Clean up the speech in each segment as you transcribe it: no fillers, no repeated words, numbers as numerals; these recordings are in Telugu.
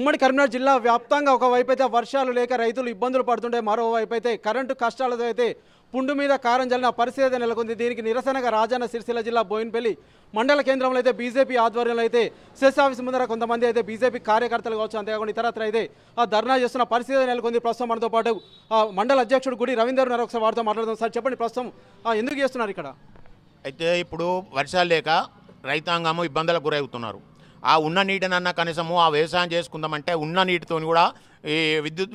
ఉమ్మడి కరీంనగర్ జిల్లా వ్యాప్తంగా ఒకవైపు అయితే వర్షాలు లేక రైతులు ఇబ్బందులు పడుతుంటే మరోవైపు అయితే కరెంటు కష్టాలతో అయితే పుండు మీద కారం జల్లిన పరిస్థితి నెలకొంది. దీనికి నిరసనగా రాజన్న సిరిసిల్ల జిల్లా బోయినపల్లి మండల కేంద్రంలో అయితే బీజేపీ ఆధ్వర్యంలో అయితే సెస్ ఆఫీస్ ముందర కొంతమంది అయితే బీజేపీ కార్యకర్తలు కావచ్చు, అంతేకాకుండా ఇతరత్ర అయితే ధర్నా చేస్తున్న పరిస్థితి నెలకొంది. ప్రస్తుతం మనతో పాటు మండల అధ్యక్షుడు గుడి రవీందర్ ఉన్నారు. ఒకసారి వారితో మాట్లాడదాం. సార్ చెప్పండి, ప్రస్తుతం ఎందుకు చేస్తున్నారు ఇక్కడ? అయితే ఇప్పుడు వర్షాలు లేక రైతాంగము ఇబ్బందులకు గురవుతున్నారు. ఆ ఉన్న నీటినన్నా కనీసము ఆ వ్యవసాయం చేసుకుందామంటే ఉన్న నీటితో కూడా ఈ విద్యుత్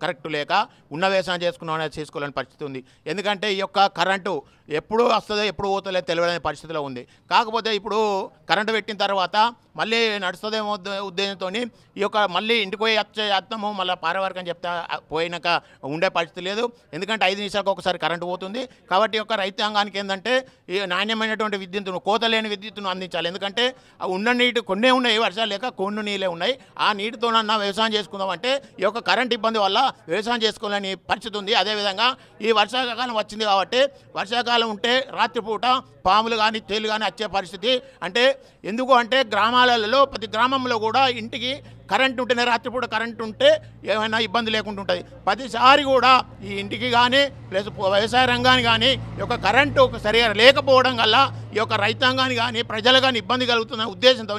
కరెక్ట్ లేక ఉన్న వ్యవసాయం చేసుకున్నామనేది చేసుకోలేని పరిస్థితి ఉంది. ఎందుకంటే ఈ యొక్క కరెంటు ఎప్పుడు వస్తుందో ఎప్పుడు పోతుందో తెలియని పరిస్థితిలో ఉంది. కాకపోతే ఇప్పుడు కరెంటు పెట్టిన తర్వాత మళ్ళీ నడుస్తుందేమో ఉద్దేశంతో ఈ యొక్క మళ్ళీ ఇంటికి పోయి అత్తము మళ్ళీ పారవరకం చెప్తే పోయినాక ఉండే పరిస్థితి లేదు. ఎందుకంటే 5 నిమిషాలకు ఒకసారి కరెంటు పోతుంది. కాబట్టి ఈ యొక్క రైతాంగానికి ఏంటంటే ఈ నాణ్యమైనటువంటి విద్యుత్తును, కోతలేని విద్యుత్తును అందించాలి. ఎందుకంటే ఉన్న నీటి కొన్నే ఉన్నాయి, వర్షాలు లేక కొన్ని నీళ్ళే ఉన్నాయి. ఆ నీటితోనన్నా వ్యవసాయం చేసుకుందామంటే ఈ యొక్క కరెంట్ ఇబ్బంది వల్ల వ్యవసాయం చేసుకోలేని పరిస్థితి ఉంది. అదేవిధంగా ఈ వర్షాకాలం వచ్చింది కాబట్టి వర్షాకాలం ఉంటే రాత్రిపూట పాములు కానీ తేలు కానీ వచ్చే పరిస్థితి. అంటే ఎందుకు అంటే గ్రామాలలో ప్రతి గ్రామంలో కూడా ఇంటికి కరెంట్ ఉంటేనే రాత్రిపూట కరెంట్ ఉంటే ఏమైనా ఇబ్బంది లేకుండా ఉంటుంది. ప్రతిసారి కూడా ఈ ఇంటికి కానీ ప్లస్ వ్యవసాయ రంగానికి కానీ ఈ యొక్క కరెంటు సరిగా లేకపోవడం వల్ల ఈ యొక్క రైతాంగానికి కానీ ప్రజలు కానీ ఇబ్బంది కలుగుతున్న ఉద్దేశంతో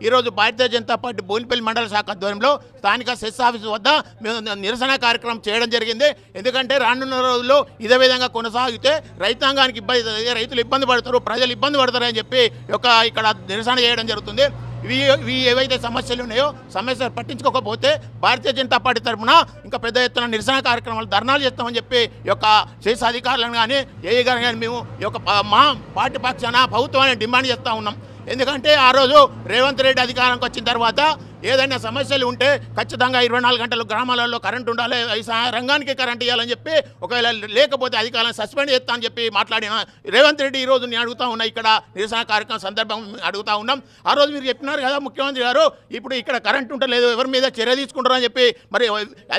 ఈరోజు భారతీయ జనతా పార్టీ బోయినపల్లి మండల శాఖ ఆధ్వర్యంలో స్థానిక సెస్ ఆఫీస్ వద్ద మేము నిరసన కార్యక్రమం చేయడం జరిగింది. ఎందుకంటే రానున్న రోజుల్లో ఇదే విధంగా కొనసాగితే రైతాంగానికి ఇబ్బంది, రైతులు ఇబ్బంది పడతారు, ప్రజలు ఇబ్బంది పడతారని చెప్పి ఇక్కడ నిరసన చేయడం జరుగుతుంది. ఇవి ఏవైతే సమస్యలు ఉన్నాయో సమస్యలు పట్టించుకోకపోతే భారతీయ జనతా పార్టీ తరఫున ఇంకా పెద్ద ఎత్తున నిరసన కార్యక్రమాలు ధర్నాలు చేస్తామని చెప్పి ఈ యొక్క సెస్ అధికారులను కానీ ఏఈ గారు కానీ మేము ఈ యొక్క మా పార్టీ పక్షాన ప్రభుత్వాన్ని డిమాండ్ చేస్తూ ఉన్నాం. ఎందుకంటే ఆ రోజు రేవంత్ రెడ్డి అధికారంకి వచ్చిన తర్వాత ఏదైనా సమస్యలు ఉంటే ఖచ్చితంగా 24 గంటలు గ్రామాలలో కరెంట్ ఉండాలి, రంగానికి కరెంట్ ఇవ్వాలని చెప్పి, ఒకవేళ లేకపోతే అధికారులను సస్పెండ్ చేస్తా అని చెప్పి మాట్లాడిన రేవంత్ రెడ్డి ఈరోజు నేను అడుగుతా ఉన్నా, ఇక్కడ నిరసన కార్యక్రమం సందర్భం అడుగుతా ఉన్నాం. ఆ రోజు మీరు చెప్పినారు కదా ముఖ్యమంత్రి గారు, ఇప్పుడు ఇక్కడ కరెంట్ ఉంటలేదు, ఎవరి మీద చర్య తీసుకుంటారని చెప్పి, మరి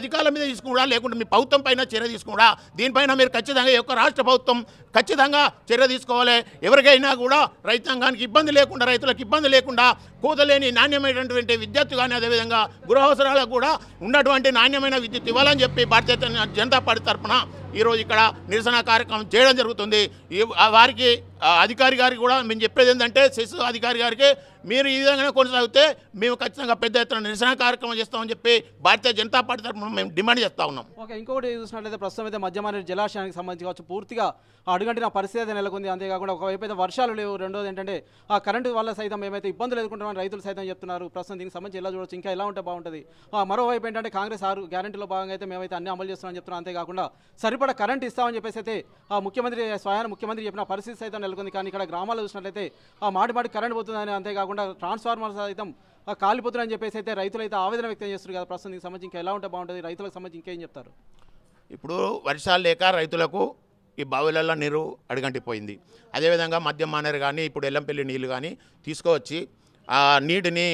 అధికారుల మీద తీసుకుంటా లేకుంటే మీ ప్రభుత్వం పైన చర్య తీసుకుంటా, దీనిపైన మీరు ఖచ్చితంగా ఈ యొక్క రాష్ట్ర ప్రభుత్వం ఖచ్చితంగా చర్య తీసుకోవాలి. ఎవరికైనా కూడా రైతాంగానికి ఇబ్బంది లేకుండా, రైతులకు ఇబ్బంది లేకుండా కూతలేని నాణ్యమైనటువంటి విద్యుత్ కానీ అదేవిధంగా గృహ అవసరాలకు కూడా ఉన్నటువంటి నాణ్యమైన విద్యుత్ ఇవ్వాలని చెప్పి భారతీయ జనతా పార్టీ తరఫున ఈరోజు ఇక్కడ నిరసన కార్యక్రమం చేయడం జరుగుతుంది. వారికి అధికారి గారికి కూడా మేము చెప్పేది ఏంటంటే, సెస్ అధికారి గారికి మీరు ఈ విధంగా కొనసాగితే మేము ఖచ్చితంగా పెద్ద ఎత్తున నిరసన కార్యక్రమం చేస్తామని చెప్పి భారతీయ జనతా పార్టీ తరఫున మేము డిమాండ్ చేస్తూ ఉన్నాం. ఓకే, ఇంకొకటి చూసినట్లయితే ప్రస్తుతం అయితే మధ్యమానేరు జలాశయానికి సంబంధించి కావచ్చు పూర్తిగా అడుగంటిన పరిస్థితి నెలకొంది. అంతేకాకుండా ఒకవైపు అయితే వర్షాలు లేవు, రెండోది ఏంటంటే ఆ కరెంటు వల్ల సైతం ఏమైతే ఇబ్బందులు ఎదుర్కొంటామని రైతులు సైతం చెప్తున్నారు. ప్రస్తుతం దీనికి సంబంధించి ఎలా చూడొచ్చు, ఇంకా ఎలా ఉంటే బాగుంటుంది? మరోవైపు ఏంటంటే కాంగ్రెస్ 6 గ్యారెంటీలో భాగంగా అయితే మేమైతే అన్ని అమలు చేస్తున్నామని చెప్తున్నాం. అంతేకాకుండా సరిపడా కరెంట్ ఇస్తామని చెప్పేసి అయితే ముఖ్యమంత్రి చెప్పిన పరిస్థితి సైతం నెలకొంది. కానీ ఇక్కడ గ్రామాల్లో చూసినట్లయితే మాటి కరెంట్ పోతుందని, అంతేకాకుండా ట్రాన్స్ఫార్మర్ సైతం కాలిపోతుందని చెప్పేసి అయితే రైతులు అయితే ఆవేదన వ్యక్తం చేస్తారు కదా. ప్రస్తుతం దీనికి సంబంధించి ఇంకా ఎలా ఉంటే బాగుంటుంది, రైతులకు సంబంధించి ఇంకేం చెప్తారు? ఇప్పుడు వర్షాలు లేక రైతులకు ఈ బావులలో నీరు అడుగంటిపోయింది. అదేవిధంగా మద్యం మానేరు కానీ ఇప్పుడు ఎల్లంపల్లి నీళ్ళు కానీ తీసుకువచ్చి ఆ నీటిని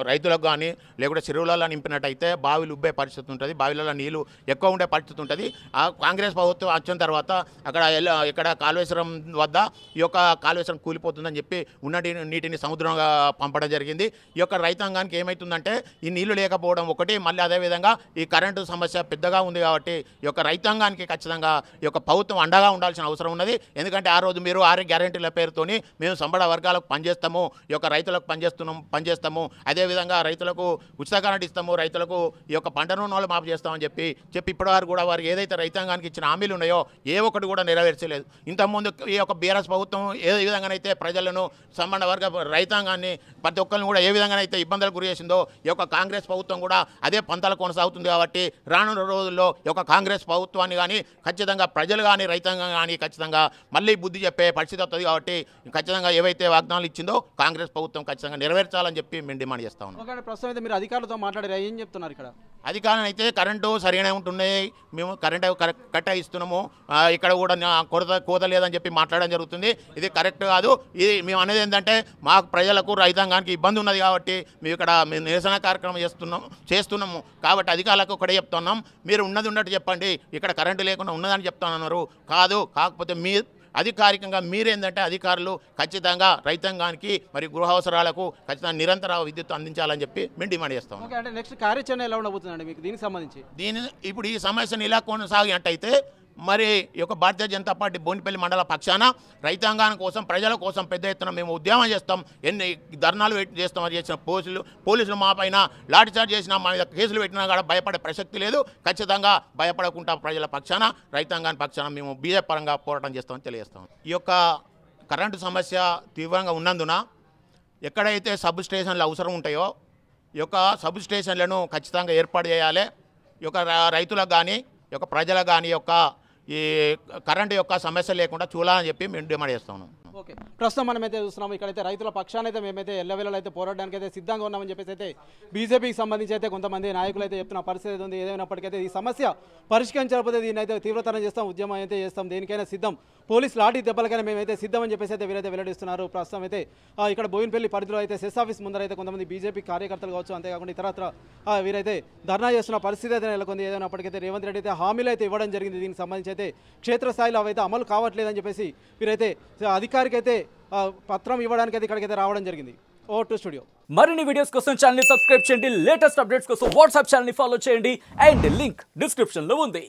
రైతులకు కానీ లేకుంటే చెరువులలో నింపినట్టయితే బావిలు ఉబ్బే పరిస్థితి ఉంటుంది, బావిలలో నీళ్ళు ఎక్కువ ఉండే పరిస్థితి ఉంటుంది. ఆ కాంగ్రెస్ ప్రభుత్వం వచ్చిన తర్వాత ఇక్కడ కాళేశ్వరం వద్ద ఈ యొక్క కాళేశ్వరం కూలిపోతుందని చెప్పి ఉన్న నీటిని సముద్రంగా పంపడం జరిగింది. ఈ యొక్క రైతాంగానికి ఏమవుతుందంటే ఈ నీళ్లు లేకపోవడం ఒకటి, మళ్ళీ అదేవిధంగా ఈ కరెంటు సమస్య పెద్దగా ఉంది. కాబట్టి ఈ యొక్క రైతాంగానికి ఖచ్చితంగా ఈ యొక్క ప్రభుత్వం అండగా ఉండాల్సిన అవసరం ఉన్నది. ఎందుకంటే ఆ రోజు మీరు 6 గ్యారెంటీల పేరుతోని మేము సంబడ వర్గాలకు పనిచేస్తాము, ఈ యొక్క రైతులకు పనిచేస్తాము, అదేవిధంగా రైతులకు ఉచిత కరెంట్ ఇస్తాము, రైతులకు ఈ యొక్క పంట రుణాలు మాఫీ చేస్తామని చెప్పి ఇప్పటివరకు కూడా వారు ఏదైతే రైతాంగానికి ఇచ్చిన హామీలు ఉన్నాయో ఏ ఒక్కటి కూడా నెరవేర్చలేదు. ఇంతకుముందు ఈ యొక్క బీఆర్ఎస్ ప్రభుత్వం ఏ విధంగానైతే ప్రజలను సంబంధ వర్గ రైతాంగాన్ని ప్రతి ఒక్కరిని కూడా ఏ విధంగానైతే ఇబ్బందులకు గురి చేసిందో ఈ యొక్క కాంగ్రెస్ ప్రభుత్వం కూడా అదే పంతాలు కొనసాగుతుంది. కాబట్టి రానున్న రోజుల్లో ఈ యొక్క కాంగ్రెస్ ప్రభుత్వాన్ని కానీ ఖచ్చితంగా ప్రజలు కానీ రైతాంగం కానీ ఖచ్చితంగా మళ్ళీ బుద్ధి చెప్పే పరిస్థితి వస్తుంది. కాబట్టి ఖచ్చితంగా ఏవైతే వాగ్దానాలు ఇచ్చిందో కాంగ్రెస్ ప్రభుత్వం ఖచ్చితంగా నెరవేర్చాలని చెప్పి మేము డిమాండ్ చేస్తా ఉన్నాం. ప్రస్తుతం అయితే మీరు అధికారులతో మాట్లాడారు, ఏం చెప్తున్నారు? ఇక్కడ అధికారులు అయితే కరెంటు సరిగానే ఉంటున్నాయి, మేము కరెంటు కరెక్ట్గా ఇస్తున్నాము, ఇక్కడ కూడా కోత లేదని చెప్పి మాట్లాడడం జరుగుతుంది. ఇది కరెక్ట్ కాదు. ఇది మేము అనేది ఏంటంటే మాకు ప్రజలకు రైతాంగానికి ఇబ్బంది ఉన్నది కాబట్టి మేము నిరసన కార్యక్రమం చేస్తున్నాము. కాబట్టి అధికారులకు ఒకటే చెప్తున్నాం, మీరు ఉన్నది ఉన్నట్టు చెప్పండి, ఇక్కడ కరెంటు లేకుండా ఉన్నదని చెప్తున్నారు కాదు. కాకపోతే అధికారికంగా మీరేందంటే అధికారులు ఖచ్చితంగా రైతాంగానికి మరి గృహ అవసరాలకు ఖచ్చితంగా నిరంతర విద్యుత్ అందించాలని చెప్పి మేము డిమాండ్ చేస్తాం. ఓకే, అంటే నెక్స్ట్ కార్యాచరణ ఎలా ఉండబోతుందండి మీకు దీనికి సంబంధించి? ఇప్పుడు ఈ సమస్యను ఇలా కొనసాగినట్టయితే మరి ఈ యొక్క భారతీయ జనతా పార్టీ బోనిపల్లి మండల పక్షాన రైతాంగాని కోసం ప్రజల కోసం పెద్ద ఎత్తున మేము ఉద్యమం చేస్తాం. ఎన్ని ధర్నాలు చేస్తామని చేసిన పోలీసులు మా పైన లాఠీచార్జ్ చేసినా మా మీద కేసులు పెట్టినా కూడా భయపడే ప్రసక్తి లేదు. ఖచ్చితంగా భయపడకుండా ప్రజల పక్షాన రైతాంగాని పక్షాన మేము బీజేపీ పరంగా పోరాటం చేస్తామని తెలియజేస్తాం. ఈ యొక్క కరెంటు సమస్య తీవ్రంగా ఉన్నందున ఎక్కడైతే సబ్ స్టేషన్లు అవసరం ఉంటాయో ఈ యొక్క సబ్ స్టేషన్లను ఖచ్చితంగా ఏర్పాటు చేయాలి. ఈ యొక్క రైతులకు కానీ ఈ యొక్క ప్రజలకు కానీ యొక్క ఈ కరెంటు యొక్క సమస్య లేకుండా చూడాలని చెప్పి మేము డిమాండ్ చేస్తున్నాం. ఓకే, ప్రస్తుతం మనమైతే చూస్తున్నాము ఇక్కడైతే రైతుల పక్షానైతే మేమైతే ఎల్లవేళలో అయితే పోరాడడానికి అయితే సిద్ధంగా ఉన్నామని చెప్పేసి అయితే బీజేపీకి సంబంధించి అయితే కొంతమంది నాయకులు అయితే చెప్తున్న పరిస్థితి ఉంది. ఏదైనప్పటికైతే ఈ సమస్య పరిష్కరించకపోతే దీన్ని అయితే తీవ్రతరం చేస్తాం, ఉద్యమం అయితే చేస్తాం, దేనికైనా సిద్ధం, పోలీస్ లాఠీ దెబ్బలకైనా మేమైతే సిద్ధం అని చెప్పేసి అయితే వీరైతే వెల్లడిస్తున్నారు. ప్రస్తుతం అయితే ఇక్కడ బోయినపల్లి పరిధిలో అయితే సెస్ ఆఫీస్ ముందర అయితే కొంతమంది బీజేపీ కార్యకర్తలు కావచ్చు, అంతేకాకుండా ఇతరత్ర వీరైతే ధర్నా చేస్తున్న పరిస్థితి అయితే నెలకొంది. ఏదైనప్పటికైతే రేవంత్ రెడ్డి అయితే హామీలు అయితే ఇవ్వడం జరిగింది. దీనికి సంబంధించి అయితే క్షేత్రస్థాయిలో అవైతే అమలు కావట్లేదని చెప్పేసి వీరైతే అధికారికైతే పత్రం ఇవ్వడానికి అయితే ఇక్కడికైతే రావడం జరిగింది. Over to studio. మరిన్ని వీడియోస్ కోసం ఛానల్ ని సబ్స్క్రైబ్ చేయండి, లేటెస్ట్ అప్డేట్స్ కోసం వాట్సాప్ ఛానల్ ని ఫాలో చేయండి అండ్ లింక్ డిస్క్రిప్షన్ లో ఉంది.